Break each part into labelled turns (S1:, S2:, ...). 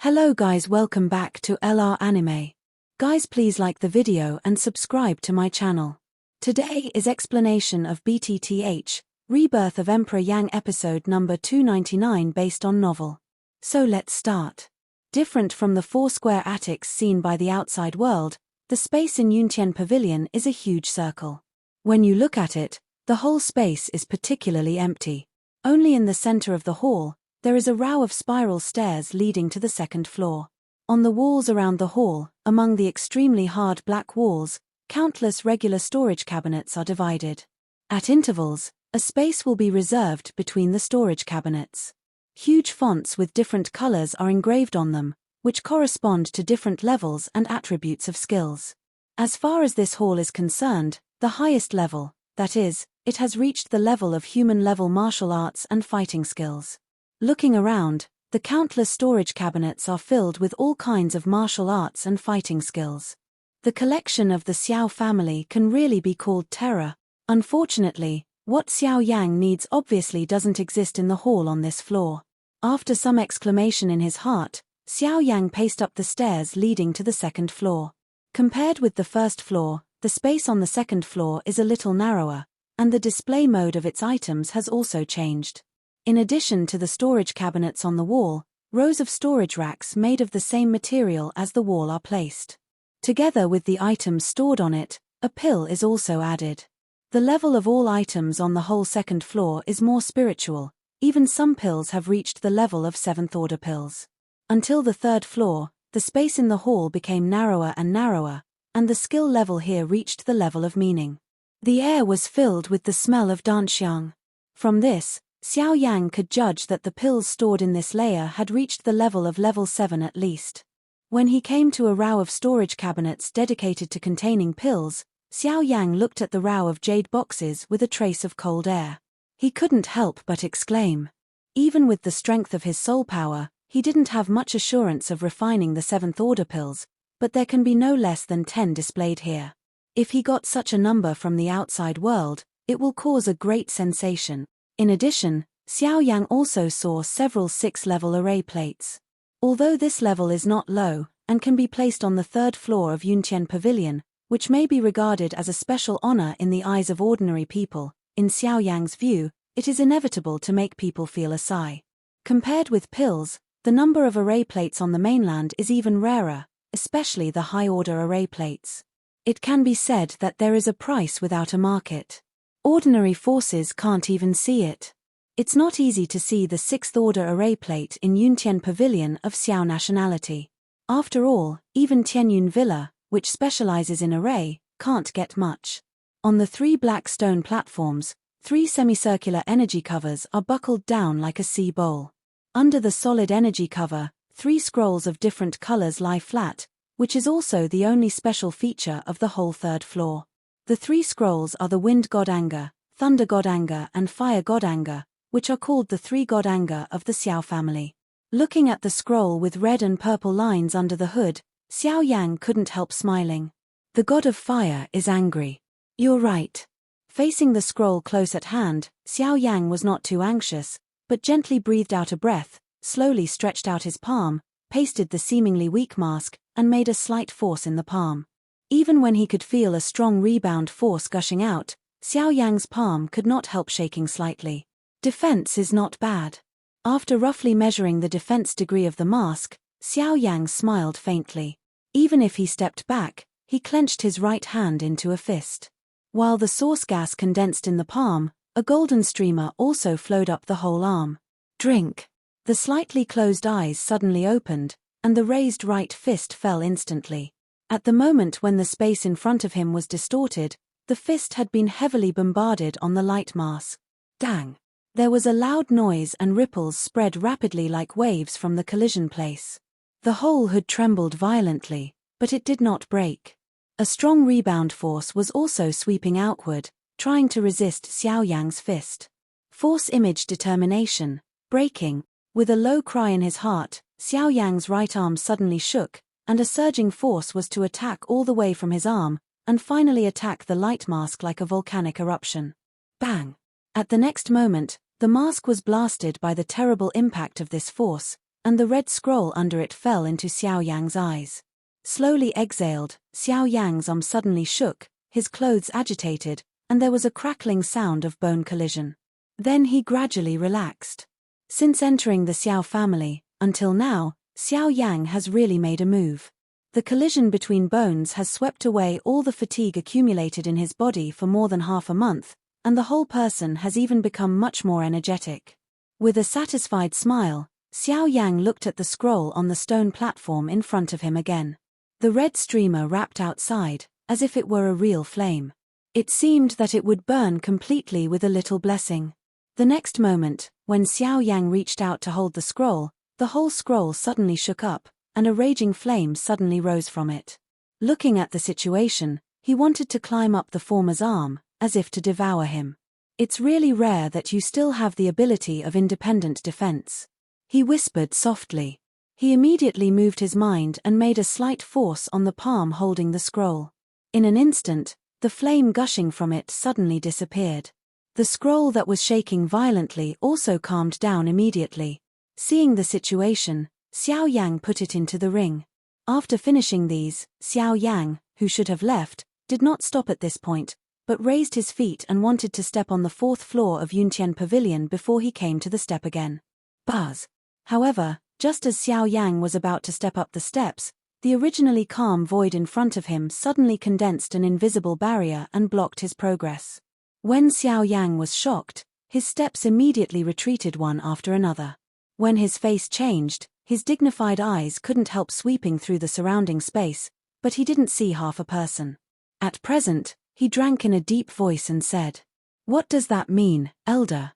S1: Hello guys, welcome back to LR Anime. Guys, please like the video and subscribe to my channel. Today is explanation of BTTH Rebirth of Emperor Yang episode number 299 based on novel. So let's start. Different from the four square attics seen by the outside world, the space in Yuntian Pavilion is a huge circle. When you look at it, the whole space is particularly empty. Only in the center of the hall, there is a row of spiral stairs leading to the second floor. On the walls around the hall, among the extremely hard black walls, countless regular storage cabinets are divided. At intervals, a space will be reserved between the storage cabinets. Huge fonts with different colors are engraved on them, which correspond to different levels and attributes of skills. As far as this hall is concerned, the highest level, that is, it has reached the level of human-level martial arts and fighting skills. Looking around, the countless storage cabinets are filled with all kinds of martial arts and fighting skills. The collection of the Xiao family can really be called terror. Unfortunately, what Xiao Yang needs obviously doesn't exist in the hall on this floor. After some exclamation in his heart, Xiao Yang paced up the stairs leading to the second floor. Compared with the first floor, the space on the second floor is a little narrower, and the display mode of its items has also changed. In addition to the storage cabinets on the wall, rows of storage racks made of the same material as the wall are placed. Together with the items stored on it, a pill is also added. The level of all items on the whole second floor is more spiritual, even some pills have reached the level of 7th order pills. Until the third floor, the space in the hall became narrower and narrower, and the skill level here reached the level of meaning. The air was filled with the smell of danxiang. From this, Xiao Yang could judge that the pills stored in this layer had reached the level of level 7 at least. When he came to a row of storage cabinets dedicated to containing pills, Xiao Yang looked at the row of jade boxes with a trace of cold air. He couldn't help but exclaim. Even with the strength of his soul power, he didn't have much assurance of refining the 7th order pills, but there can be no less than 10 displayed here. If he got such a number from the outside world, it will cause a great sensation. In addition, Xiao Yang also saw several 6-level array plates. Although this level is not low, and can be placed on the third floor of Yuntian Pavilion, which may be regarded as a special honor in the eyes of ordinary people, in Xiao Yang's view, it is inevitable to make people feel a sigh. Compared with pills, the number of array plates on the mainland is even rarer, especially the high-order array plates. It can be said that there is a price without a market. Ordinary forces can't even see it. It's not easy to see the 6th order array plate in Yuntian Pavilion of Xiao nationality. After all, even Tianyun Villa, which specializes in array, can't get much. On the 3 black stone platforms, 3 semicircular energy covers are buckled down like a sea bowl. Under the solid energy cover, 3 scrolls of different colors lie flat, which is also the only special feature of the whole third floor. The 3 scrolls are the Wind God Anger, Thunder God Anger and Fire God Anger, which are called the 3 God Anger of the Xiao family. Looking at the scroll with red and purple lines under the hood, Xiao Yang couldn't help smiling. The God of Fire is angry. You're right. Facing the scroll close at hand, Xiao Yang was not too anxious, but gently breathed out a breath, slowly stretched out his palm, pasted the seemingly weak mask, and made a slight force in the palm. Even when he could feel a strong rebound force gushing out, Xiao Yang's palm could not help shaking slightly. Defense is not bad. After roughly measuring the defense degree of the mask, Xiao Yang smiled faintly. Even if he stepped back, he clenched his right hand into a fist. While the source gas condensed in the palm, a golden streamer also flowed up the whole arm. Drink. The slightly closed eyes suddenly opened, and the raised right fist fell instantly. At the moment when the space in front of him was distorted, the fist had been heavily bombarded on the light mass. Dang! There was a loud noise and ripples spread rapidly like waves from the collision place. The whole hood trembled violently, but it did not break. A strong rebound force was also sweeping outward, trying to resist Xiao Yang's fist. Force image determination, breaking. With a low cry in his heart, Xiao Yang's right arm suddenly shook, and a surging force was to attack all the way from his arm, and finally attack the light mask like a volcanic eruption. Bang! At the next moment, the mask was blasted by the terrible impact of this force, and the red scroll under it fell into Xiao Yang's eyes. Slowly exhaled, Xiao Yang's arm suddenly shook, his clothes agitated, and there was a crackling sound of bone collision. Then he gradually relaxed. Since entering the Xiao family, until now, Xiao Yang has really made a move. The collision between bones has swept away all the fatigue accumulated in his body for more than half a month, and the whole person has even become much more energetic. With a satisfied smile, Xiao Yang looked at the scroll on the stone platform in front of him again. The red streamer wrapped outside, as if it were a real flame. It seemed that it would burn completely with a little blessing. The next moment, when Xiao Yang reached out to hold the whole scroll suddenly shook up, and a raging flame suddenly rose from it. Looking at the situation, he wanted to climb up the former's arm, as if to devour him. It's really rare that you still have the ability of independent defense. He whispered softly. He immediately moved his mind and made a slight force on the palm holding the scroll. In an instant, the flame gushing from it suddenly disappeared. The scroll that was shaking violently also calmed down immediately. Seeing the situation, Xiao Yang put it into the ring. After finishing these, Xiao Yang, who should have left, did not stop at this point, but raised his feet and wanted to step on the 4th floor of Yuntian Pavilion before he came to the step again. Buzz! However, just as Xiao Yang was about to step up the steps, the originally calm void in front of him suddenly condensed an invisible barrier and blocked his progress. When Xiao Yang was shocked, his steps immediately retreated one after another. When his face changed, his dignified eyes couldn't help sweeping through the surrounding space, but he didn't see half a person. At present, he drank in a deep voice and said, "What does that mean, elder?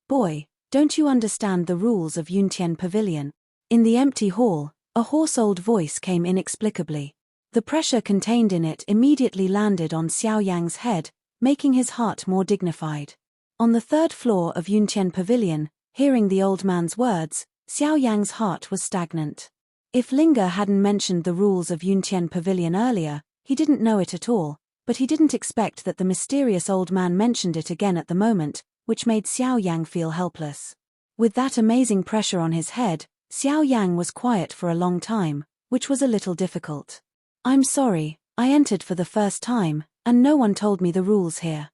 S1: Boy, don't you understand the rules of Yuntian Pavilion?" In the empty hall, a hoarse old voice came inexplicably. The pressure contained in it immediately landed on Xiao Yang's head, making his heart more dignified. On the 3rd floor of Yuntian Pavilion, hearing the old man's words, Xiao Yang's heart was stagnant. If Linga hadn't mentioned the rules of Yuntian Pavilion earlier, he didn't know it at all, but he didn't expect that the mysterious old man mentioned it again at the moment, which made Xiao Yang feel helpless. With that amazing pressure on his head, Xiao Yang was quiet for a long time, which was a little difficult. "I'm sorry, I entered for the first time, and no one told me the rules here."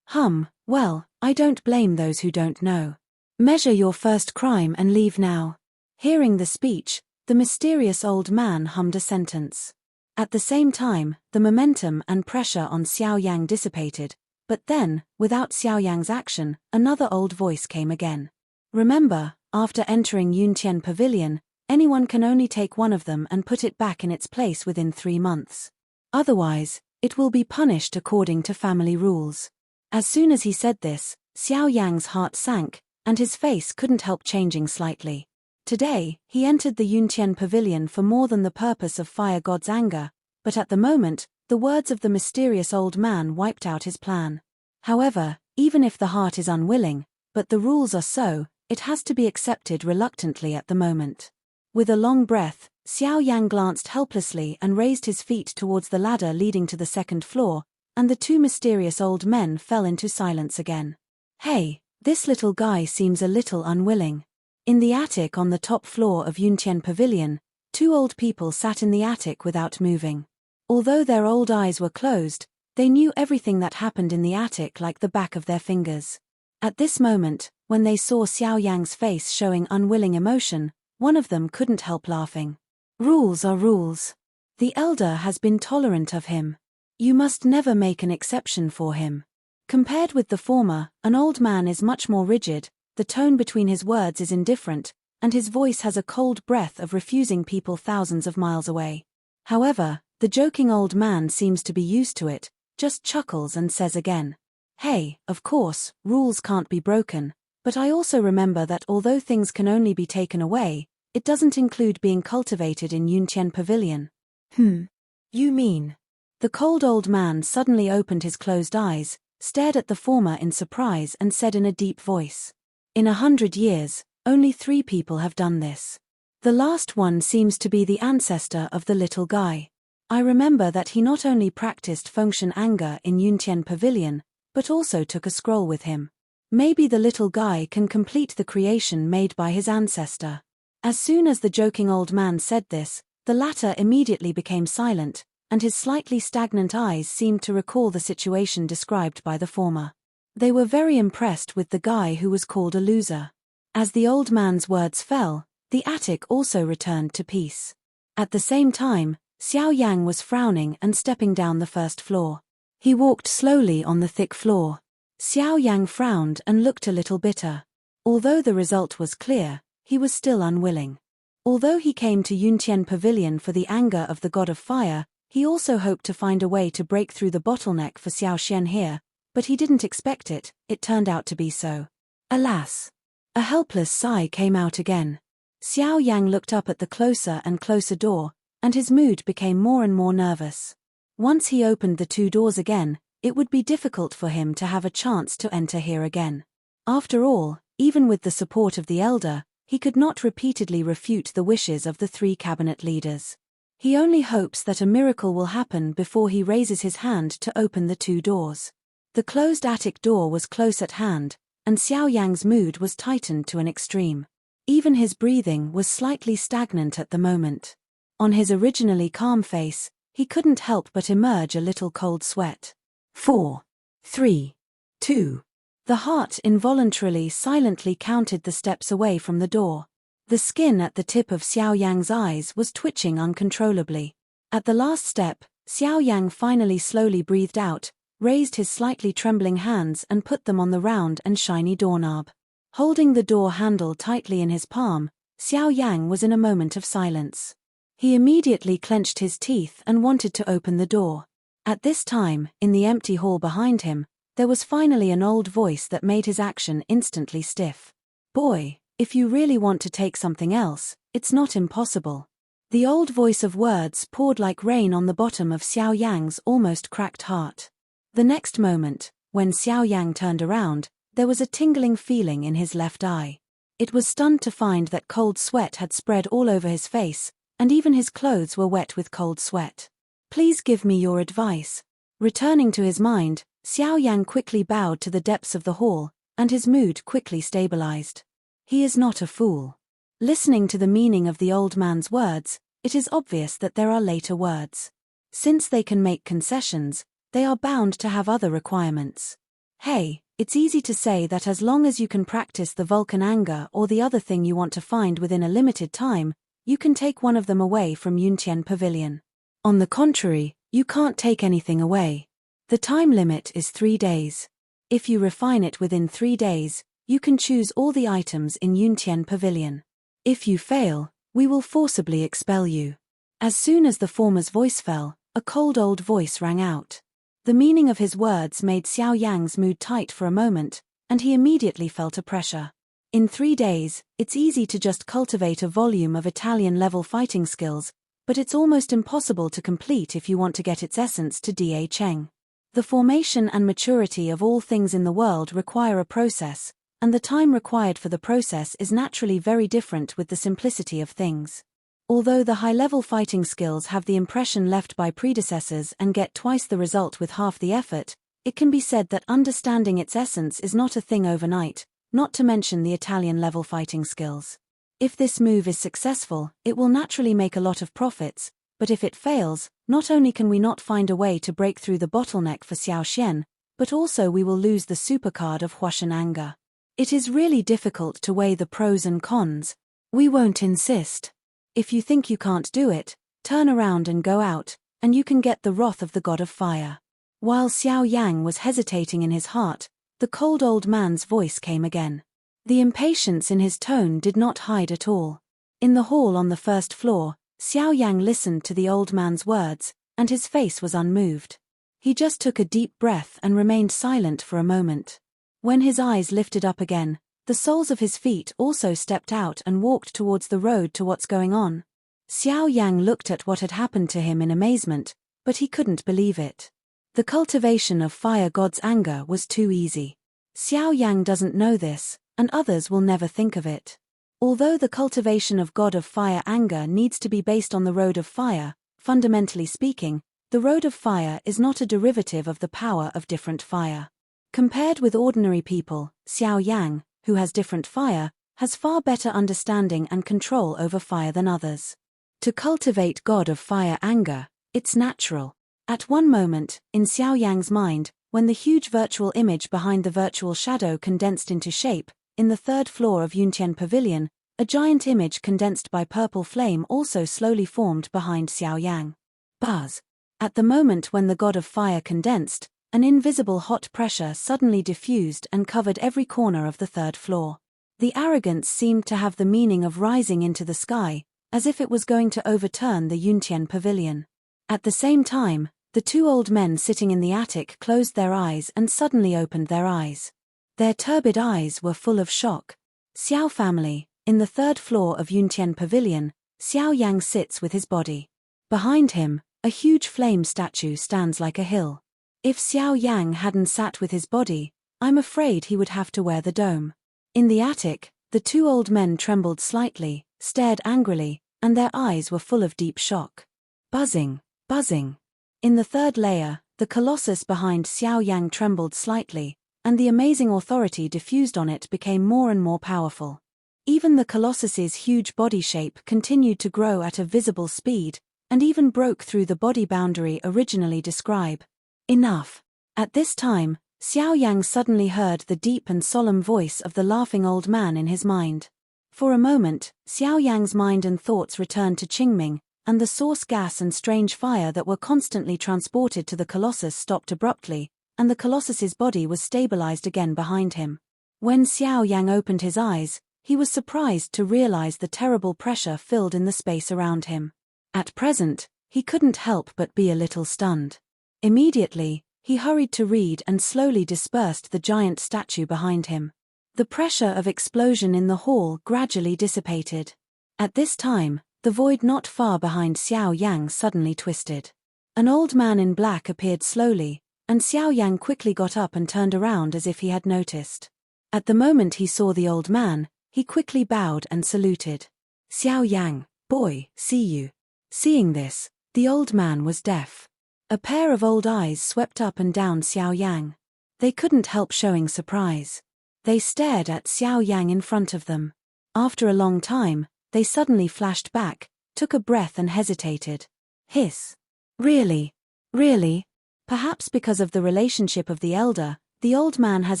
S1: Well, I don't blame those who don't know. Measure your first crime and leave now." Hearing the speech, the mysterious old man hummed a sentence. At the same time, the momentum and pressure on Xiao Yang dissipated, but then, without Xiao Yang's action, another old voice came again. "Remember, after entering Yuntian Pavilion, anyone can only take one of them and put it back in its place within 3 months. Otherwise, it will be punished according to family rules." As soon as he said this, Xiao Yang's heart sank, and his face couldn't help changing slightly. Today, he entered the Yuntian Pavilion for more than the purpose of Fire God's anger, but at the moment, the words of the mysterious old man wiped out his plan. However, even if the heart is unwilling, but the rules are so, it has to be accepted reluctantly at the moment. With a long breath, Xiao Yang glanced helplessly and raised his feet towards the ladder leading to the 2nd floor, and the 2 mysterious old men fell into silence again. "Hey, this little guy seems a little unwilling." In the attic on the top floor of Yuntian Pavilion, 2 old people sat in the attic without moving. Although their old eyes were closed, they knew everything that happened in the attic like the back of their fingers. At this moment, when they saw Xiao Yang's face showing unwilling emotion, one of them couldn't help laughing. "Rules are rules. The elder has been tolerant of him. You must never make an exception for him." Compared with the former, an old man is much more rigid, the tone between his words is indifferent, and his voice has a cold breath of refusing people thousands of miles away. However, the joking old man seems to be used to it, just chuckles and says again, "Hey, of course, rules can't be broken, but I also remember that although things can only be taken away, it doesn't include being cultivated in Yuntian Pavilion." You mean? The cold old man suddenly opened his closed eyes, stared at the former in surprise and said in a deep voice, "In 100 years, only 3 people have done this. The last one seems to be the ancestor of the little guy. I remember that he not only practiced Fengshen anger in Yuntian Pavilion, but also took a scroll with him. Maybe the little guy can complete the creation made by his ancestor." As soon as the joking old man said this, the latter immediately became silent, and his slightly stagnant eyes seemed to recall the situation described by the former. They were very impressed with the guy who was called a loser. As the old man's words fell, the attic also returned to peace. At the same time, Xiao Yan was frowning and stepping down the first floor. He walked slowly on the thick floor. Xiao Yan frowned and looked a little bitter. Although the result was clear, he was still unwilling. Although he came to Yuntian Pavilion for the anger of the god of fire, he also hoped to find a way to break through the bottleneck for Xiao Xian here, but he didn't expect it. It turned out to be so. Alas! A helpless sigh came out again. Xiao Yang looked up at the closer and closer door, and his mood became more and more nervous. Once he opened the two doors again, it would be difficult for him to have a chance to enter here again. After all, even with the support of the elder, he could not repeatedly refute the wishes of the three cabinet leaders. He only hopes that a miracle will happen before he raises his hand to open the two doors. The closed attic door was close at hand, and Xiao Yang's mood was tightened to an extreme. Even his breathing was slightly stagnant at the moment. On his originally calm face, he couldn't help but emerge a little cold sweat. 4, 3, 2. The heart involuntarily silently counted the steps away from the door. The skin at the tip of Xiao Yang's eyes was twitching uncontrollably. At the last step, Xiao Yang finally slowly breathed out, raised his slightly trembling hands and put them on the round and shiny doorknob. Holding the door handle tightly in his palm, Xiao Yang was in a moment of silence. He immediately clenched his teeth and wanted to open the door. At this time, in the empty hall behind him, there was finally an old voice that made his action instantly stiff. "Boy, if you really want to take something else, it's not impossible." The old voice of words poured like rain on the bottom of Xiao Yang's almost cracked heart. The next moment, when Xiao Yang turned around, there was a tingling feeling in his left eye. It was stunned to find that cold sweat had spread all over his face, and even his clothes were wet with cold sweat. "Please give me your advice." Returning to his mind, Xiao Yang quickly bowed to the depths of the hall, and his mood quickly stabilized. He is not a fool. Listening to the meaning of the old man's words, it is obvious that there are later words. Since they can make concessions, they are bound to have other requirements. Hey, it's easy to say that as long as you can practice the Vulcan anger or the other thing you want to find within a limited time, you can take one of them away from Yuntian Pavilion. On the contrary, you can't take anything away. The time limit is 3 days. If you refine it within 3 days, you can choose all the items in Yuntian Pavilion. If you fail, we will forcibly expel you. As soon as the former's voice fell, a cold old voice rang out. The meaning of his words made Xiao Yang's mood tight for a moment, and he immediately felt a pressure. In 3 days, it's easy to just cultivate a volume of Italian-level fighting skills, but it's almost impossible to complete if you want to get its essence to Da Cheng. The formation and maturity of all things in the world require a process, and the time required for the process is naturally very different with the simplicity of things. Although the high-level fighting skills have the impression left by predecessors and get twice the result with half the effort, it can be said that understanding its essence is not a thing overnight, not to mention the Italian-level fighting skills. If this move is successful, it will naturally make a lot of profits, but if it fails, not only can we not find a way to break through the bottleneck for Xiao Xian, but also we will lose the supercard of Huashan anger. It is really difficult to weigh the pros and cons. We won't insist. If you think you can't do it, turn around and go out, and you can get the wrath of the god of fire. While Xiao Yang was hesitating in his heart, the cold old man's voice came again. The impatience in his tone did not hide at all. In the hall on the first floor, Xiao Yang listened to the old man's words, and his face was unmoved. He just took a deep breath and remained silent for a moment. When his eyes lifted up again, the soles of his feet also stepped out and walked towards the road to what's going on. Xiao Yang looked at what had happened to him in amazement, but he couldn't believe it. The cultivation of fire god's anger was too easy. Xiao Yang doesn't know this, and others will never think of it. Although the cultivation of god of fire anger needs to be based on the road of fire, fundamentally speaking, the road of fire is not a derivative of the power of different fire. Compared with ordinary people, Xiao Yang, who has different fire, has far better understanding and control over fire than others. To cultivate God of Fire anger, it's natural. At one moment, in Xiao Yang's mind, when the huge virtual image behind the virtual shadow condensed into shape, in the third floor of Yuntian Pavilion, a giant image condensed by purple flame also slowly formed behind Xiao Yang. Buzz. At the moment when the God of Fire condensed, an invisible hot pressure suddenly diffused and covered every corner of the third floor. The arrogance seemed to have the meaning of rising into the sky, as if it was going to overturn the Yuntian Pavilion. At the same time, the two old men sitting in the attic closed their eyes and suddenly opened their eyes. Their turbid eyes were full of shock. Xiao family, in the third floor of Yuntian Pavilion, Xiao Yang sits with his body. Behind him, a huge flame statue stands like a hill. If Xiao Yang hadn't sat with his body, I'm afraid he would have to wear the dome. In the attic, the two old men trembled slightly, stared angrily, and their eyes were full of deep shock. Buzzing, buzzing. In the third layer, the colossus behind Xiao Yang trembled slightly, and the amazing authority diffused on it became more and more powerful. Even the colossus's huge body shape continued to grow at a visible speed, and even broke through the body boundary originally described. Enough. At this time, Xiao Yang suddenly heard the deep and solemn voice of the laughing old man in his mind. For a moment, Xiao Yang's mind and thoughts returned to Qingming, and the source gas and strange fire that were constantly transported to the colossus stopped abruptly, and the colossus's body was stabilized again behind him. When Xiao Yang opened his eyes, he was surprised to realize the terrible pressure filled in the space around him. At present, he couldn't help but be a little stunned. Immediately, he hurried to read and slowly dispersed the giant statue behind him. The pressure of explosion in the hall gradually dissipated. At this time, the void not far behind Xiao Yang suddenly twisted. An old man in black appeared slowly, and Xiao Yang quickly got up and turned around as if he had noticed. At the moment he saw the old man, he quickly bowed and saluted. "Xiao Yang, boy, see you." Seeing this, the old man was deaf. A pair of old eyes swept up and down Xiao Yang. They couldn't help showing surprise. They stared at Xiao Yang in front of them. After a long time, they suddenly flashed back, took a breath and hesitated. Hiss. Really? Really? Perhaps because of the relationship of the elder, the old man has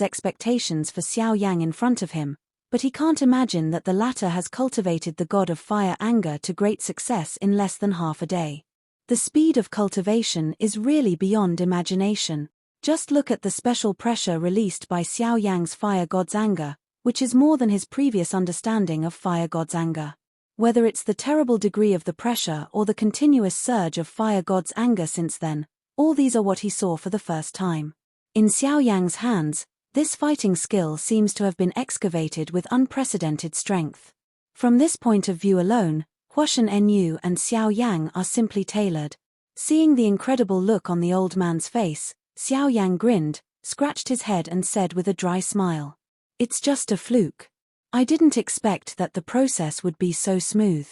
S1: expectations for Xiao Yang in front of him, but he can't imagine that the latter has cultivated the God of Fire anger to great success in less than half a day. The speed of cultivation is really beyond imagination. Just look at the special pressure released by Xiao Yang's Fire God's anger, which is more than his previous understanding of Fire God's anger. Whether it's the terrible degree of the pressure or the continuous surge of Fire God's anger since then, all these are what he saw for the first time. In Xiao Yang's hands, this fighting skill seems to have been excavated with unprecedented strength. From this point of view alone, Huashan Nu and Xiao Yang are simply tailored. Seeing the incredible look on the old man's face, Xiao Yang grinned, scratched his head and said with a dry smile, "It's just a fluke. I didn't expect that the process would be so smooth.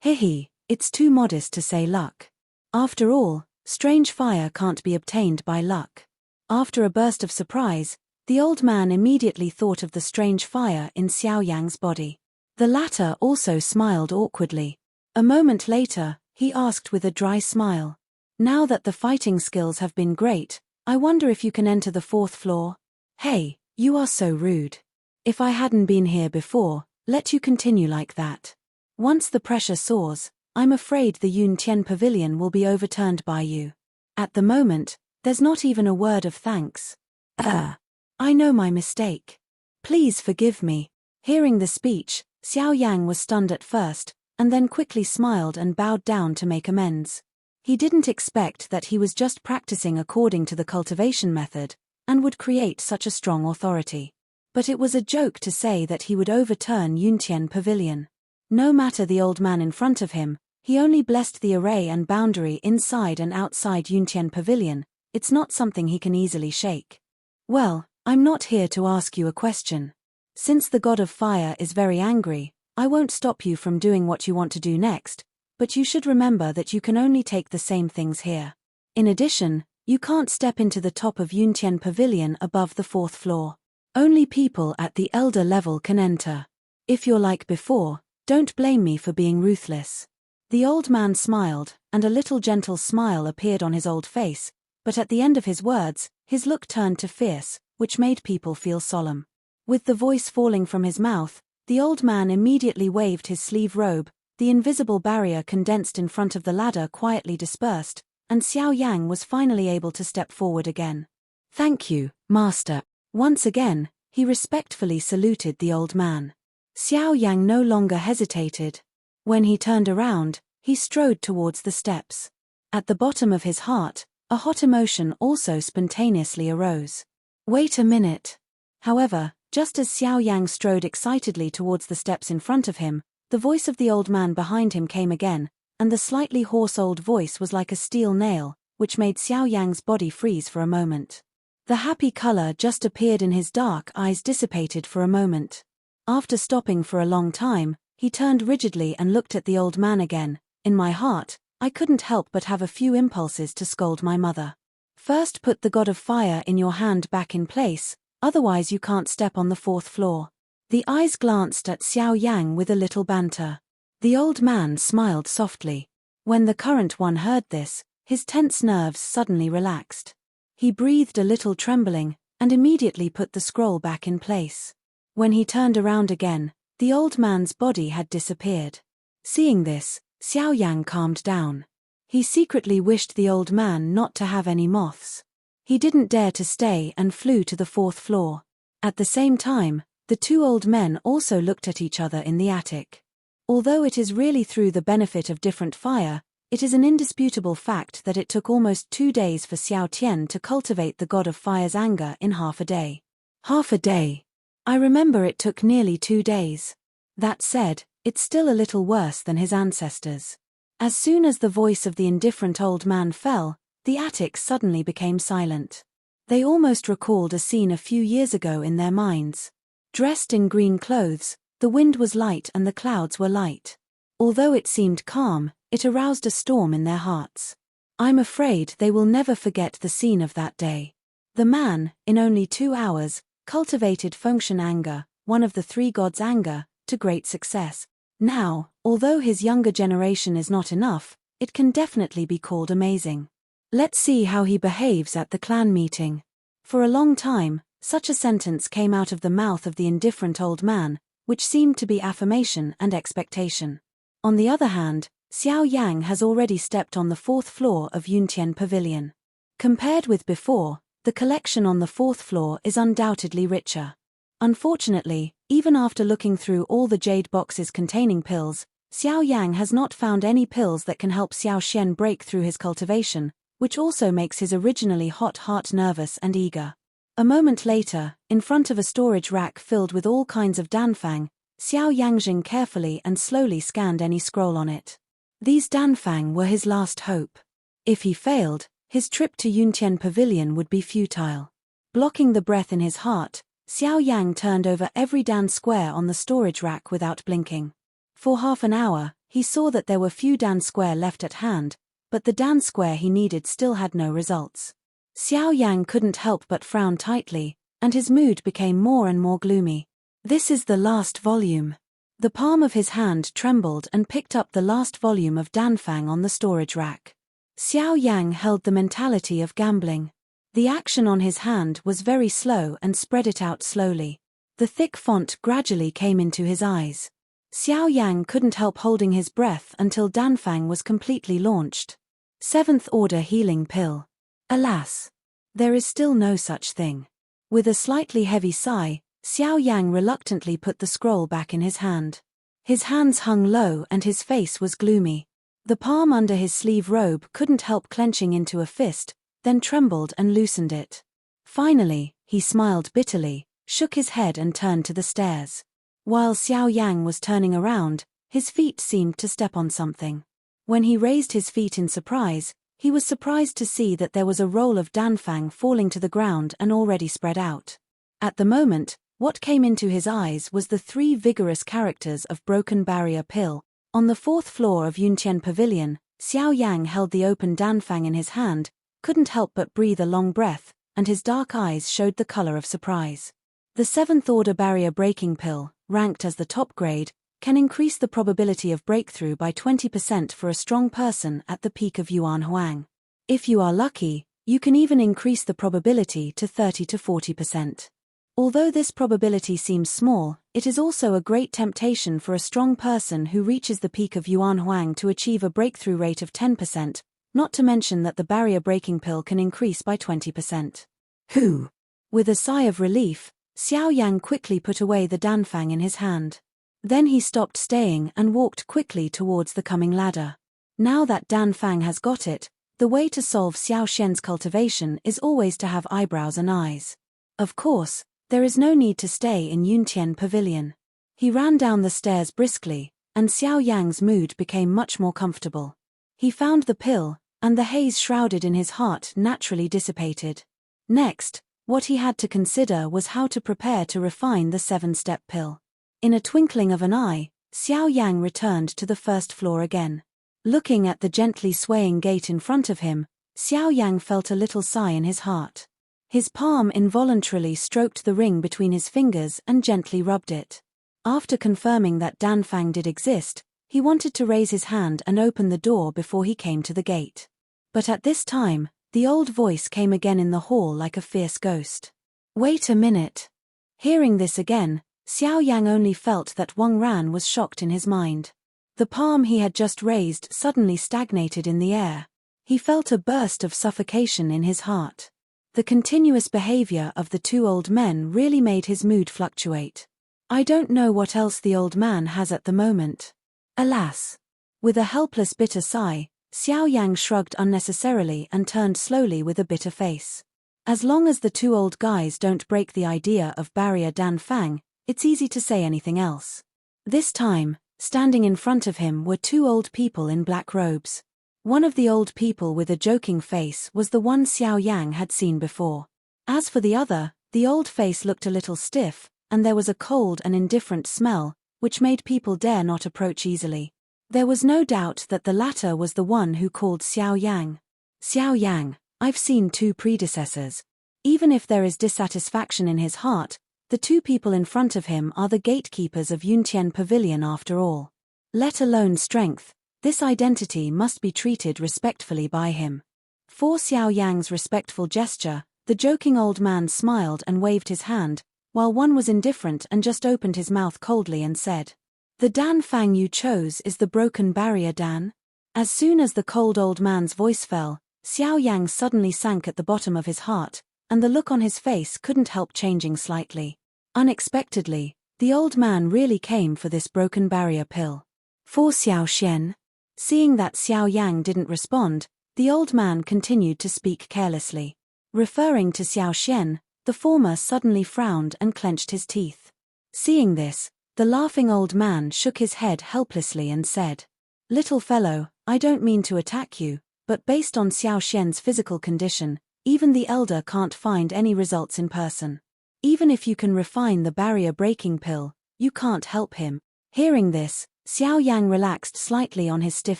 S1: Hehe, it's too modest to say luck. After all, strange fire can't be obtained by luck." After a burst of surprise, the old man immediately thought of the strange fire in Xiao Yang's body. The latter also smiled awkwardly. A moment later, he asked with a dry smile, "Now that the fighting skills have been great, I wonder if you can enter the fourth floor?" "Hey, you are so rude. If I hadn't been here before, let you continue like that. Once the pressure soars, I'm afraid the Yuntian Pavilion will be overturned by you. At the moment, there's not even a word of thanks. I know my mistake. Please forgive me." Hearing the speech, Xiao Yang was stunned at first, and then quickly smiled and bowed down to make amends. He didn't expect that he was just practicing according to the cultivation method, and would create such a strong authority. But it was a joke to say that he would overturn Yuntian Pavilion. No matter the old man in front of him, he only blessed the array and boundary inside and outside Yuntian Pavilion. It's not something he can easily shake. "Well, I'm not here to ask you a question. Since the God of Fire is very angry, I won't stop you from doing what you want to do next, but you should remember that you can only take the same things here. In addition, you can't step into the top of Yuntian Pavilion above the fourth floor. Only people at the elder level can enter. If you're like before, don't blame me for being ruthless. The old man smiled, and a little gentle smile appeared on his old face, but at the end of his words, his look turned to fierce, which made people feel solemn. With the voice falling from his mouth, the old man immediately waved his sleeve robe, the invisible barrier condensed in front of the ladder quietly dispersed, and Xiao Yang was finally able to step forward again. "Thank you, master." Once again, he respectfully saluted the old man. Xiao Yang no longer hesitated. When he turned around, he strode towards the steps. At the bottom of his heart, a hot emotion also spontaneously arose. Wait a minute. However, just as Xiao Yang strode excitedly towards the steps in front of him, the voice of the old man behind him came again, and the slightly hoarse old voice was like a steel nail, which made Xiao Yang's body freeze for a moment. The happy color just appeared in his dark eyes dissipated for a moment. After stopping for a long time, he turned rigidly and looked at the old man again. "In my heart, I couldn't help but have a few impulses to scold my mother. First, put the god of fire in your hand back in place, otherwise you can't step on the 4th floor." The eyes glanced at Xiao Yang with a little banter. The old man smiled softly. When the current one heard this, his tense nerves suddenly relaxed. He breathed a little trembling, and immediately put the scroll back in place. When he turned around again, the old man's body had disappeared. Seeing this, Xiao Yang calmed down. He secretly wished the old man not to have any moths. He didn't dare to stay and flew to the 4th floor. At the same time, the two old men also looked at each other in the attic. Although it is really through the benefit of different fire, it is an indisputable fact that it took almost 2 days for Xiao Tian to cultivate the god of fire's anger in half a day. Half a day. I remember it took nearly 2 days. That said, it's still a little worse than his ancestors. As soon as the voice of the indifferent old man fell, the attic suddenly became silent. They almost recalled a scene a few years ago in their minds. Dressed in green clothes, the wind was light and the clouds were light. Although it seemed calm, it aroused a storm in their hearts. I'm afraid they will never forget the scene of that day. The man, in only 2 hours, cultivated Fengshen anger, one of the 3 gods' anger, to great success. Now, although his younger generation is not enough, it can definitely be called amazing. Let's see how he behaves at the clan meeting. For a long time, such a sentence came out of the mouth of the indifferent old man, which seemed to be affirmation and expectation. On the other hand, Xiao Yang has already stepped on the 4th floor of Yuntian Pavilion. Compared with before, the collection on the 4th floor is undoubtedly richer. Unfortunately, even after looking through all the jade boxes containing pills, Xiao Yang has not found any pills that can help Xiao Xian break through his cultivation, which also makes his originally hot heart nervous and eager. A moment later, in front of a storage rack filled with all kinds of danfang, Xiao Yangjing carefully and slowly scanned any scroll on it. These danfang were his last hope. If he failed, his trip to Yuntian Pavilion would be futile. Blocking the breath in his heart, Xiao Yang turned over every dan square on the storage rack without blinking. For half an hour, he saw that there were few dan square left at hand, but the dan square he needed still had no results. Xiao Yang couldn't help but frown tightly, and his mood became more and more gloomy. This is the last volume. The palm of his hand trembled and picked up the last volume of danfang on the storage rack. Xiao Yang held the mentality of gambling. The action on his hand was very slow and spread it out slowly. The thick font gradually came into his eyes. Xiao Yang couldn't help holding his breath until danfang was completely launched. 7th order healing pill. Alas! There is still no such thing. With a slightly heavy sigh, Xiao Yang reluctantly put the scroll back in his hand. His hands hung low and his face was gloomy. The palm under his sleeve robe couldn't help clenching into a fist, then trembled and loosened it. Finally, he smiled bitterly, shook his head and turned to the stairs. While Xiao Yang was turning around, his feet seemed to step on something. When he raised his feet in surprise, he was surprised to see that there was a roll of danfang falling to the ground and already spread out. At the moment, what came into his eyes was the 3 vigorous characters of Broken Barrier Pill. On the 4th floor of Yuntian Pavilion, Xiao Yang held the open danfang in his hand, couldn't help but breathe a long breath, and his dark eyes showed the color of surprise. The 7th order barrier breaking pill, ranked as the top grade, can increase the probability of breakthrough by 20% for a strong person at the peak of Yuan Huang. If you are lucky, you can even increase the probability to 30 to 40%. Although this probability seems small, it is also a great temptation for a strong person who reaches the peak of Yuan Huang to achieve a breakthrough rate of 10%, not to mention that the barrier breaking pill can increase by 20%. Who? With a sigh of relief, Xiao Yan quickly put away the danfang in his hand. Then he stopped staying and walked quickly towards the coming ladder. Now that danfang has got it, the way to solve Xiao Xian's cultivation is always to have eyebrows and eyes. Of course, there is no need to stay in Yuntian Pavilion. He ran down the stairs briskly, and Xiao Yang's mood became much more comfortable. He found the pill, and the haze shrouded in his heart naturally dissipated. Next, what he had to consider was how to prepare to refine the 7-step pill. In a twinkling of an eye, Xiao Yang returned to the first floor again. Looking at the gently swaying gate in front of him, Xiao Yang felt a little sigh in his heart. His palm involuntarily stroked the ring between his fingers and gently rubbed it. After confirming that danfang did exist, he wanted to raise his hand and open the door before he came to the gate. But at this time, the old voice came again in the hall like a fierce ghost. "Wait a minute." Hearing this again, Xiao Yang only felt that Wang Ran was shocked in his mind. The palm he had just raised suddenly stagnated in the air. He felt a burst of suffocation in his heart. The continuous behavior of the two old men really made his mood fluctuate. "I don't know what else the old man has at the moment. Alas." With a helpless bitter sigh, Xiao Yang shrugged unnecessarily and turned slowly with a bitter face. As long as the two old guys don't break the idea of barrier danfang, it's easy to say anything else. This time, standing in front of him were two old people in black robes. One of the old people with a joking face was the one Xiao Yang had seen before. As for the other, the old face looked a little stiff, and there was a cold and indifferent smell, which made people dare not approach easily. There was no doubt that the latter was the one who called Xiao Yang. "Xiao Yang, I've seen two predecessors." Even if there is dissatisfaction in his heart, the two people in front of him are the gatekeepers of Yuntian Pavilion after all. Let alone strength, this identity must be treated respectfully by him. For Xiao Yang's respectful gesture, the joking old man smiled and waved his hand, while one was indifferent and just opened his mouth coldly and said, "The danfang you chose is the broken barrier dan?" As soon as the cold old man's voice fell, Xiao Yang suddenly sank at the bottom of his heart, and the look on his face couldn't help changing slightly. Unexpectedly, the old man really came for this broken barrier pill. "For Xiao Xian?" Seeing that Xiao Yang didn't respond, the old man continued to speak carelessly. Referring to Xiao Xian, the former suddenly frowned and clenched his teeth. Seeing this, the laughing old man shook his head helplessly and said, "Little fellow, I don't mean to attack you, but based on Xiao Xian's physical condition, even the elder can't find any results in person. Even if you can refine the barrier-breaking pill, you can't help him." Hearing this, Xiao Yang relaxed slightly on his stiff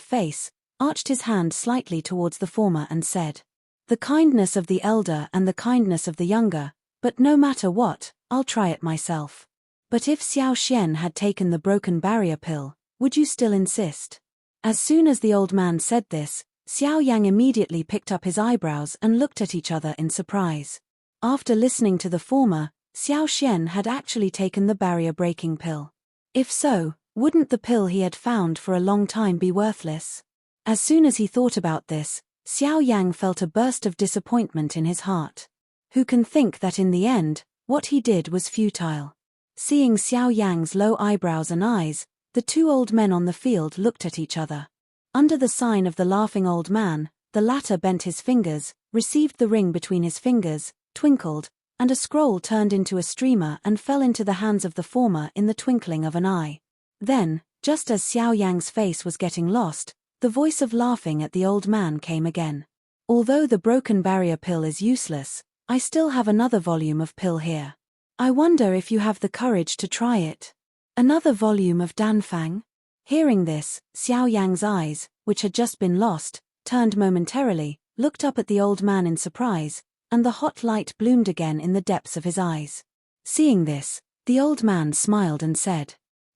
S1: face, arched his hand slightly towards the former and said, "The kindness of the elder and the kindness of the younger, but no matter what, I'll try it myself." "But if Xiao Xian had taken the broken barrier pill, would you still insist?" As soon as the old man said this, Xiao Yang immediately picked up his eyebrows and looked at each other in surprise. After listening to the former, Xiao Xian had actually taken the barrier-breaking pill. If so, wouldn't the pill he had found for a long time be worthless? As soon as he thought about this, Xiao Yang felt a burst of disappointment in his heart. Who can think that in the end, what he did was futile? Seeing Xiao Yang's low eyebrows and eyes, the two old men on the field looked at each other. Under the sign of the laughing old man, the latter bent his fingers, received the ring between his fingers, twinkled, and a scroll turned into a streamer and fell into the hands of the former in the twinkling of an eye. Then, just as Xiao Yang's face was getting lost, the voice of laughing at the old man came again. "Although the broken barrier pill is useless, I still have another volume of pill here. I wonder if you have the courage to try it." "Another volume of danfang?" Hearing this, Xiao Yang's eyes, which had just been lost, turned momentarily, looked up at the old man in surprise, and the hot light bloomed again in the depths of his eyes. Seeing this, The old man smiled and said,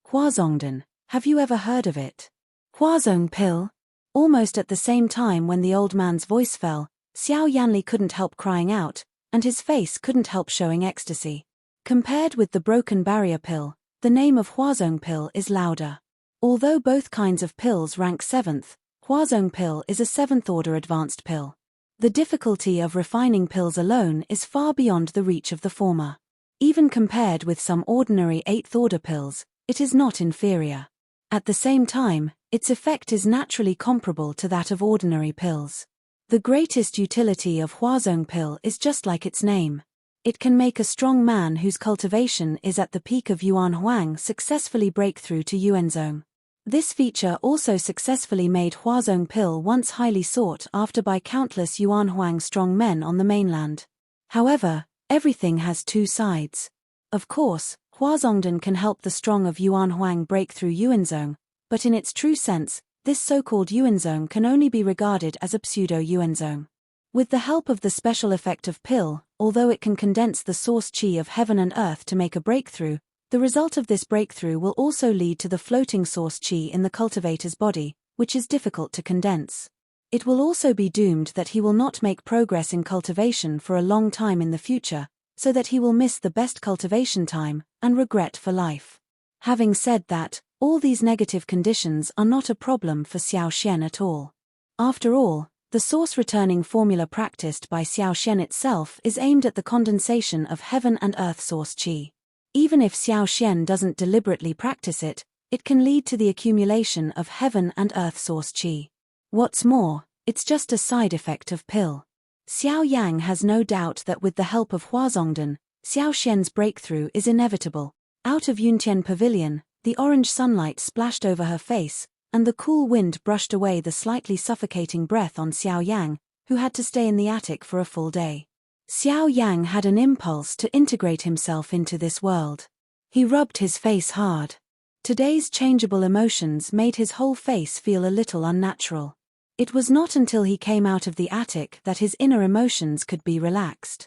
S1: Huazongdan, have you ever heard of it? Huazong pill? Almost at the same time when the old man's voice fell, Xiao Yanli couldn't help crying out, and his face couldn't help showing ecstasy. Compared with the broken barrier pill, the name of Huazong pill is louder. Although both kinds of pills rank 7th, Huazong pill is a 7th order advanced pill. The difficulty of refining pills alone is far beyond the reach of the former. Even compared with some ordinary 8th order pills, it is not inferior. At the same time, its effect is naturally comparable to that of ordinary pills. The greatest utility of Huazong pill is just like its name. It can make a strong man whose cultivation is at the peak of Yuan Huang successfully break through to Yuanzong. This feature also successfully made Huazong pill once highly sought after by countless Yuan Huang strong men on the mainland. However, everything has two sides. Of course, Huazongdan can help the strong of Yuan Huang break through Yuanzong, but in its true sense, this so-called Yuanzong can only be regarded as a pseudo-Yuanzong. With the help of the special effect of pill, although it can condense the source qi of heaven and earth to make a breakthrough, the result of this breakthrough will also lead to the floating source qi in the cultivator's body, which is difficult to condense. It will also be doomed that he will not make progress in cultivation for a long time in the future, so that he will miss the best cultivation time, and regret for life. Having said that, all these negative conditions are not a problem for Xiao Xian at all. After all, the source-returning formula practiced by Xiao Xian itself is aimed at the condensation of heaven and earth source qi. Even if Xiao Xian doesn't deliberately practice it, it can lead to the accumulation of heaven and earth source qi. What's more, it's just a side effect of pill. Xiao Yang has no doubt that with the help of Huazongdan, Xiao Xian's breakthrough is inevitable. Out of Yuntian Pavilion, the orange sunlight splashed over her face, and the cool wind brushed away the slightly suffocating breath on Xiao Yang, who had to stay in the attic for a full day. Xiao Yang had an impulse to integrate himself into this world. He rubbed his face hard. Today's changeable emotions made his whole face feel a little unnatural. It was not until he came out of the attic that his inner emotions could be relaxed.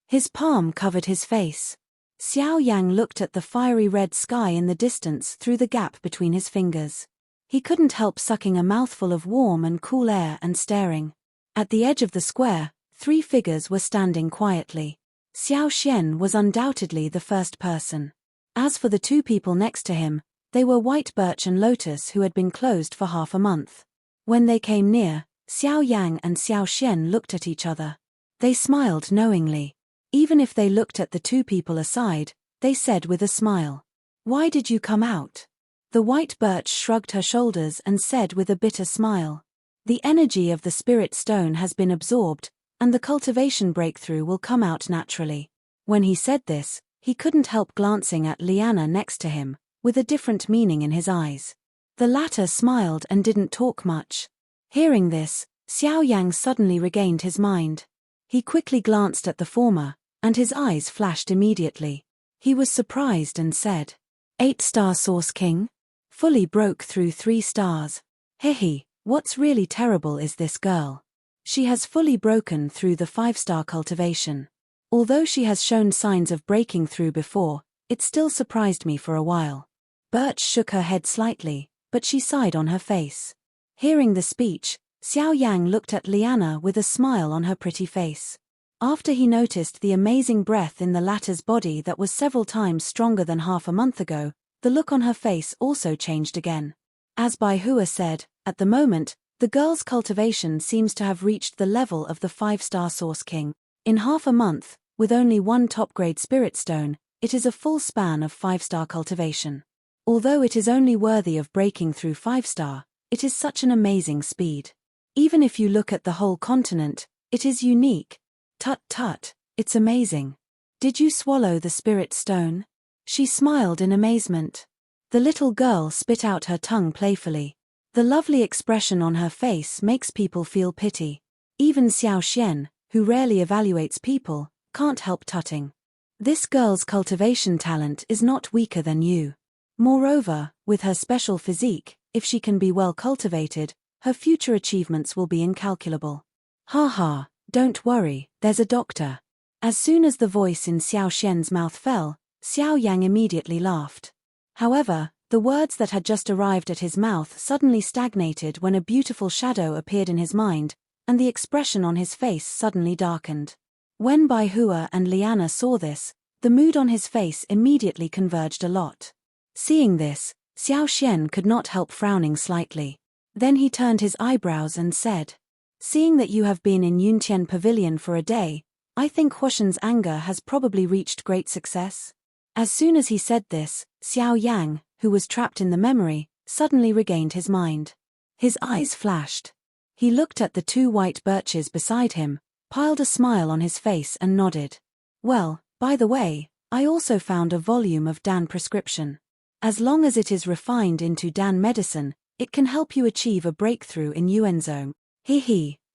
S1: His palm covered his face. Xiao Yang looked at the fiery red sky in the distance through the gap between his fingers. He couldn't help sucking a mouthful of warm and cool air and staring. At the edge of the square, 3 figures were standing quietly. Xiao Xian was undoubtedly the first person. As for the 2 people next to him, they were White Birch and Lotus who had been closed for half a month. When they came near, Xiao Yang and Xiao Xian looked at each other. They smiled knowingly. Even if they looked at the 2 people aside, they said with a smile, "Why did you come out?" The White Birch shrugged her shoulders and said with a bitter smile, "The energy of the spirit stone has been absorbed, and the cultivation breakthrough will come out naturally." When he said this, he couldn't help glancing at Liana next to him, with a different meaning in his eyes. The latter smiled and didn't talk much. Hearing this, Xiao Yang suddenly regained his mind. He quickly glanced at the former, and his eyes flashed immediately. He was surprised and said, 8-star Source King? Fully broke through 3 stars. Hehe, what's really terrible is this girl. She has fully broken through the 5-star cultivation. Although she has shown signs of breaking through before, it still surprised me for a while. Birch shook her head slightly, but she sighed on her face. Hearing the speech, Xiao Yang looked at Liana with a smile on her pretty face. After he noticed the amazing breath in the latter's body that was several times stronger than half a month ago, the look on her face also changed again. As Bai Hua said, at the moment, the girl's cultivation seems to have reached the level of the 5-star Source King. In half a month, with only 1 top-grade spirit stone, it is a full span of 5-star cultivation. Although it is only worthy of breaking through 5-star, it is such an amazing speed. Even if you look at the whole continent, it is unique. Tut tut, it's amazing. Did you swallow the spirit stone? She smiled in amazement. The little girl spit out her tongue playfully. The lovely expression on her face makes people feel pity. Even Xiao Xian, who rarely evaluates people, can't help tutting. This girl's cultivation talent is not weaker than you. Moreover, with her special physique, if she can be well cultivated, her future achievements will be incalculable. Ha ha, don't worry, there's a doctor. As soon as the voice in Xiao Xian's mouth fell, Xiao Yang immediately laughed. However, the words that had just arrived at his mouth suddenly stagnated when a beautiful shadow appeared in his mind, and the expression on his face suddenly darkened. When Bai Hua and Liana saw this, the mood on his face immediately converged a lot. Seeing this, Xiao Xian could not help frowning slightly. Then he turned his eyebrows and said, "Seeing that you have been in Yuntian Pavilion for a day, I think Huoshen's anger has probably reached great success." As soon as he said this, Xiao Yang, who was trapped in the memory, suddenly regained his mind. His eyes flashed. He looked at the two white birches beside him, piled a smile on his face and nodded. "Well, by the way, I also found a volume of Dan prescription. As long as it is refined into Dan medicine, it can help you achieve a breakthrough in Yuanzhong."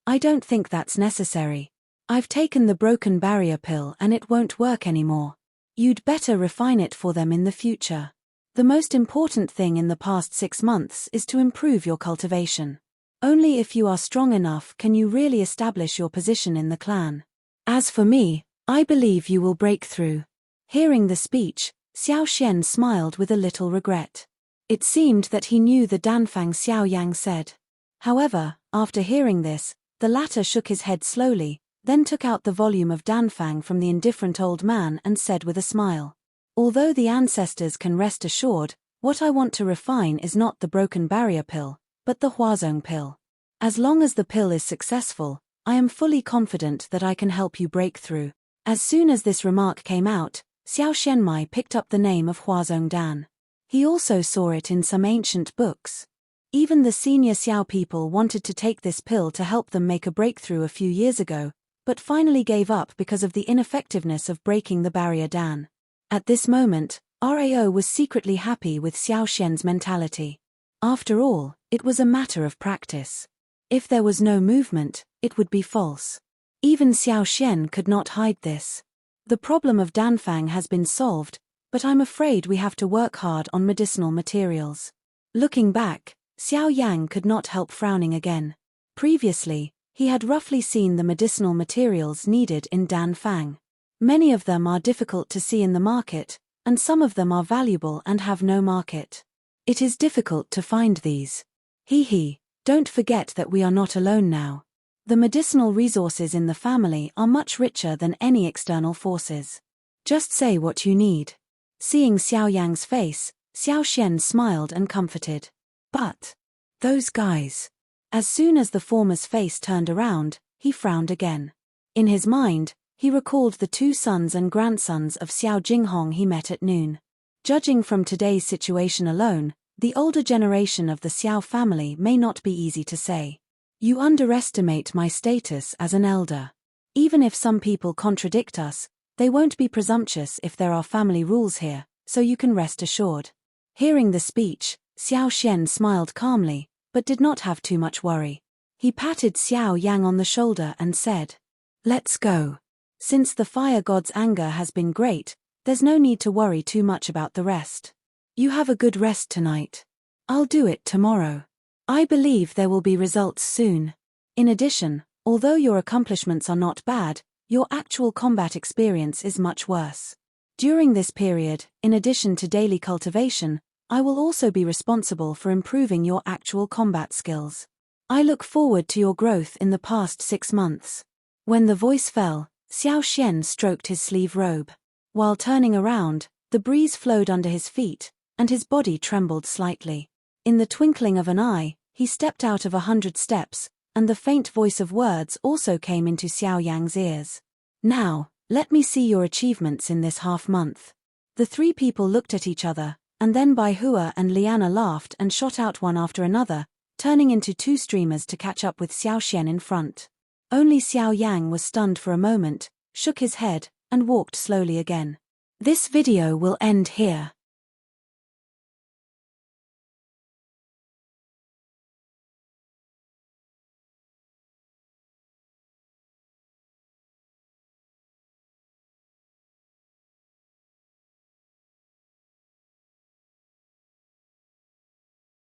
S1: I don't think that's necessary. I've taken the broken barrier pill and it won't work anymore. You'd better refine it for them in the future. The most important thing in the past 6 months is to improve your cultivation. Only if you are strong enough can you really establish your position in the clan. As for me, I believe you will break through. Hearing the speech, Xiao Xian smiled with a little regret. It seemed that he knew the Danfang Xiao Yang said. However, after hearing this, the latter shook his head slowly, then took out the volume of Danfang from the indifferent old man and said with a smile, "Although the ancestors can rest assured, what I want to refine is not the broken barrier pill, but the Huazong pill. As long as the pill is successful, I am fully confident that I can help you break through." As soon as this remark came out, Xiao Shenmai picked up the name of Huazong Dan. He also saw it in some ancient books. Even the senior Xiao people wanted to take this pill to help them make a breakthrough a few years ago, but finally gave up because of the ineffectiveness of breaking the barrier Dan. At this moment, Rao was secretly happy with Xiao Xian's mentality. After all, it was a matter of practice. If there was no movement, it would be false. Even Xiao Xian could not hide this. The problem of Danfang has been solved, but I'm afraid we have to work hard on medicinal materials. Looking back, Xiao Yang could not help frowning again. Previously, he had roughly seen the medicinal materials needed in Danfang. Many of them are difficult to see in the market, and some of them are valuable and have no market. It is difficult to find these. Don't forget that we are not alone now. The medicinal resources in the family are much richer than any external forces. Just say what you need. Seeing Xiao Yang's face, Xiao Xian smiled and comforted. But those guys. As soon as the former's face turned around, he frowned again. In his mind, he recalled the 2 sons and grandsons of Xiao Jinghong he met at noon. Judging from today's situation alone, the older generation of the Xiao family may not be easy to say. You underestimate my status as an elder. Even if some people contradict us, they won't be presumptuous if there are family rules here, so you can rest assured. Hearing the speech, Xiao Xian smiled calmly, but did not have too much worry. He patted Xiao Yang on the shoulder and said, "Let's go. Since the fire god's anger has been great, there's no need to worry too much about the rest. You have a good rest tonight. I'll do it tomorrow. I believe there will be results soon. In addition, although your accomplishments are not bad, your actual combat experience is much worse. During this period, in addition to daily cultivation, I will also be responsible for improving your actual combat skills. I look forward to your growth in the past 6 months." When the voice fell, Xiao Xian stroked his sleeve robe. While turning around, the breeze flowed under his feet, and his body trembled slightly. In the twinkling of an eye, he stepped out of 100 steps, and the faint voice of words also came into Xiao Yang's ears. "Now, let me see your achievements in this half-month." The 3 people looked at each other, and then Bai Hua and Liana laughed and shot out one after another, turning into 2 streamers to catch up with Xiao Xian in front. Only Xiao Yang was stunned for a moment, shook his head, and walked slowly again. This video will end here.